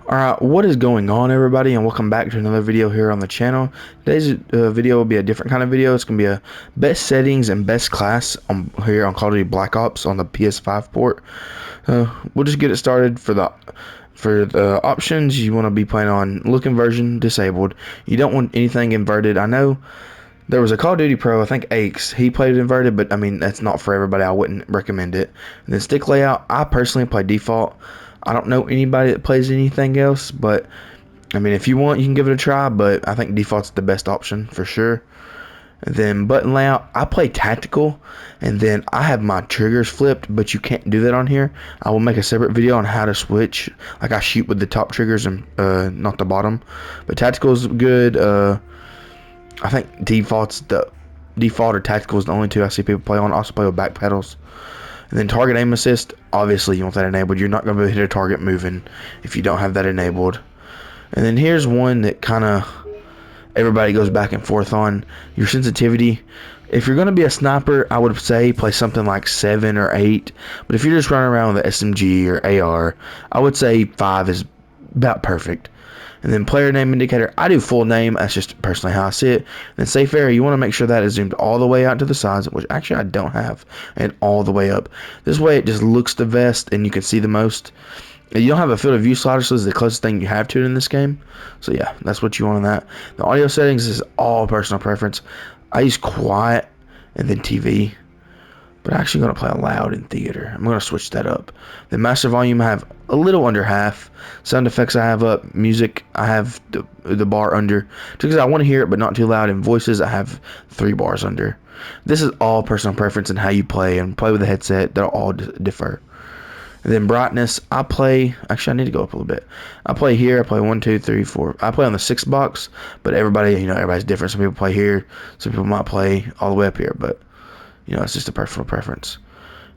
Alright, what is going on, everybody, and welcome back to another video here on the channel. Today's video will be a different kind of video. It's going to be a best settings and best class here on Call of Duty Black Ops on the PS5 port. We'll just get it started. For the options, you want to be playing on look inversion disabled. You don't want anything inverted. I know there was a Call of Duty Pro, I think Aches, he played inverted, but I mean, that's not for everybody. I wouldn't recommend it. And then stick layout, I personally play default. I don't know anybody that plays anything else, but I mean, if you want, you can give it a try, but I think default's the best option for sure. And then button layout, I play tactical, and then I have my triggers flipped, but you can't do that on here. I will make a separate video on how to switch. Like, I shoot with the top triggers and not the bottom. But tactical is good. I think default or tactical is the only two I see people play on. I also play with back pedals. And then target aim assist, obviously you want that enabled. You're not going to be able to hit a target moving if you don't have that enabled. And then here's one that kind of everybody goes back and forth on. Your sensitivity. If you're going to be a sniper, I would say play something like 7 or 8. But if you're just running around with an SMG or AR, I would say 5 is about perfect. And then player name indicator, I do full name. That's just personally how I see it. And then safe area, you want to make sure that is zoomed all the way out to the sides, which actually I don't have, and all the way up. This way it just looks the best and you can see the most. And you don't have a field of view slider, so this is the closest thing you have to it in this game. So yeah, that's what you want on that. The audio settings is all personal preference. I use quiet and then TV. But I'm actually going to play loud in theater. I'm going to switch that up. The master volume I have a little under half. Sound effects I have up. Music I have the bar under. Just because I want to hear it but not too loud. And voices I have 3 bars under. This is all personal preference and how you play. And play with the headset. They'll all differ. And then brightness, I play, actually I need to go up a little bit. I play here, I play 1, 2, 3, 4. I play on the 6 box, but everybody's different. Some people play here, some people might play all the way up here, but it's just a personal preference.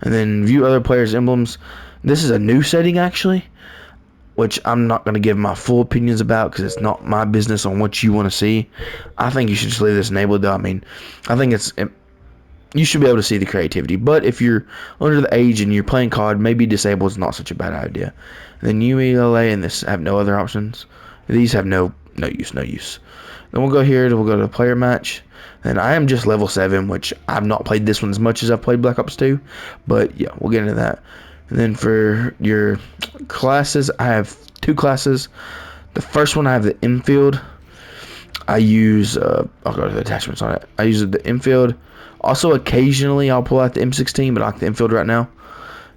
And then view other players' emblems. This is a new setting actually, which I'm not going to give my full opinions about because it's not my business on what you want to see. I think you should just leave this enabled though. I mean, I think you should be able to see the creativity. But if you're under the age and you're playing COD, maybe disable is not such a bad idea. And then UELA and this have no other options. These have no use. Then we'll go here, we'll go to player match. And I am just level 7, which I've not played this one as much as I've played Black Ops 2. But yeah, we'll get into that. And then for your classes, I have 2 classes. The first one, I have the infield. I use, I'll go to the attachments on it. I use the infield. Also, occasionally, I'll pull out the M16, but I like the infield right now.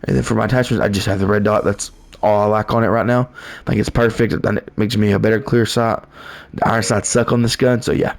And then for my attachments, I just have the red dot. That's all I like on it right now. I think it's perfect. It makes me a better clear sight. The iron sights suck on this gun, so yeah.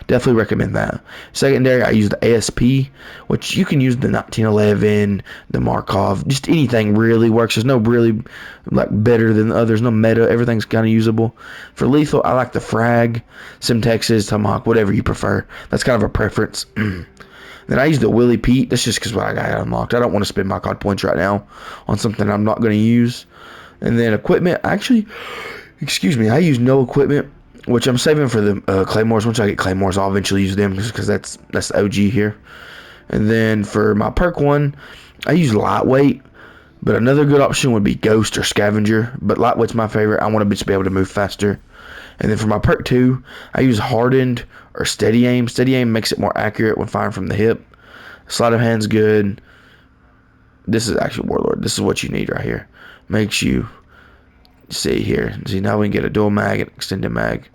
Definitely recommend that. Secondary, I use the ASP, which you can use the 1911, the Markov, just anything really works. There's no really like better than the others. No meta. Everything's kind of usable. For lethal, I like the Frag, Simtexes, Tomahawk, whatever you prefer. That's kind of a preference. Then I use the Willie Pete. That's just because I got it unlocked. I don't want to spend my COD points right now on something I'm not going to use. And then equipment, actually, I use no equipment, which I'm saving for the Claymores. Once I get Claymores, I'll eventually use them because that's the OG here. And then for my perk 1, I use lightweight, but another good option would be Ghost or Scavenger. But lightweight's my favorite. I want to just be able to move faster. And then for my perk 2, I use hardened or steady aim. Steady aim makes it more accurate when firing from the hip. Sleight of hand's good. This is actually Warlord. This is what you need right here. Makes you see here. See, now we can get a dual mag and extended mag.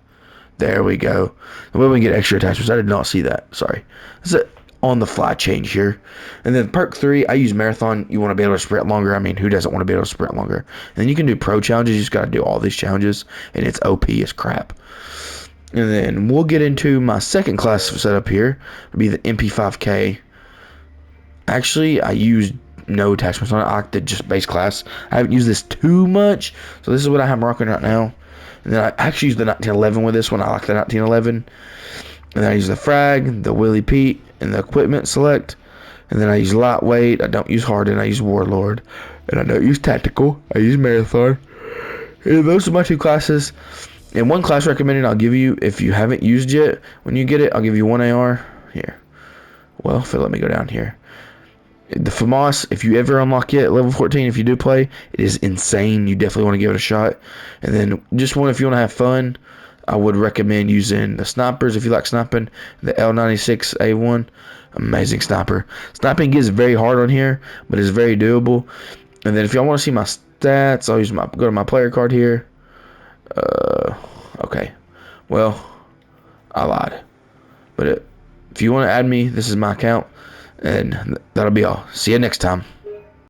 There we go. And we can get extra attachments. I did not see that. Sorry. That's an on-the-fly change here. And then perk 3, I use Marathon. You want to be able to sprint longer. I mean, who doesn't want to be able to sprint longer? And then you can do pro challenges. You just got to do all these challenges. And it's OP as crap. And then we'll get into my second class setup here. It'll be the MP5K. Actually, I use no attachments on it. I like the just base class. I haven't used this too much. So this is what I have rocking right now. And then I actually use the 1911 with this one. I like the 1911. And then I use the Frag, the Willie Pete, and the equipment select. And then I use lightweight. I don't use hardened. I use Warlord. And I don't use tactical. I use Marathon. And those are my 2 classes. And one class recommended I'll give you if you haven't used yet. When you get it, I'll give you 1 AR. Here. Well, if it let me go down here. The FAMAS, if you ever unlock it at level 14, if you do play, it is insane. You definitely want to give it a shot. And then just one, if you want to have fun, I would recommend using the snipers if you like sniping. The L96A1, amazing sniper. Sniping gets very hard on here, but it's very doable. And then if y'all want to see my stats, I'll go to my player card here. Okay. Well, I lied. But if you want to add me, this is my account. And that'll be all. See you next time.